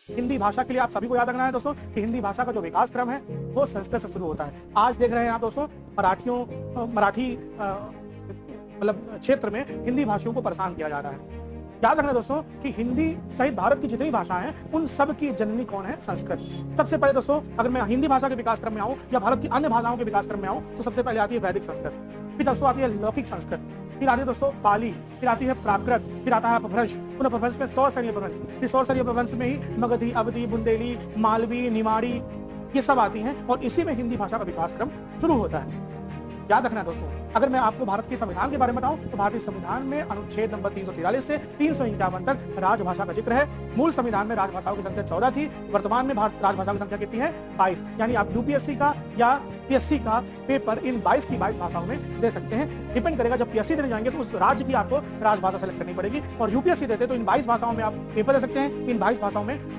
हिंदी भाषा के लिए आप सभी को याद रखना है दोस्तों कि हिंदी भाषा का जो विकास क्रम है वो संस्कृत से शुरू होता है। आज देख रहे हैं आप दोस्तों मराठी मतलब क्षेत्र में हिंदी भाषियों को परेशान किया जा रहा है। याद रखना दोस्तों कि हिंदी सहित भारत की जितनी भाषाएं हैं उन सब की जननी कौन है? संस्कृत। सबसे पहले दोस्तों अगर मैं हिंदी भाषा के विकास क्रम में आऊं या भारत की अन्य भाषाओं के विकास क्रम में आऊं तो सबसे पहले आती है वैदिक संस्कृत, फिर दोस्तों आती है लौकिक संस्कृत, फिर आती है दोस्तों पाली, फिर आती है प्राकृत, फिर आता है अपभ्रंश। उन अपभ्रंश में सौरसेनी अपभ्रंश, फिर सौरसेनी अपभ्रंश में ही मगधी, अवधी, बुंदेली, मालवी, निमाड़ी ये सब आती हैं और इसी में हिंदी भाषा का विकास क्रम शुरू होता है। याद रखना दोस्तों, अगर मैं आपको भारत के संविधान के बारे में बताऊं तो भारतीय संविधान में अनुच्छेद नंबर 343 से 351 तक राजभाषा का जिक्र है। मूल संविधान में राजभाषाओं की संख्या 14 थी, वर्तमान में भारत राजभाषाओं की संख्या कितनी है? 22। यानी आप यूपीएससी का या पीएससी का पेपर इन 22 की 22 भाषाओं में दे सकते हैं। डिपेंड करेगा, जब पीएससी देने जाएंगे तो उस राज्य की आपको राजभाषा सेलेक्ट करनी पड़ेगी और यूपीएससी देते तो इन 22 भाषाओं में आप पेपर दे सकते हैं। इन 22 भाषाओं में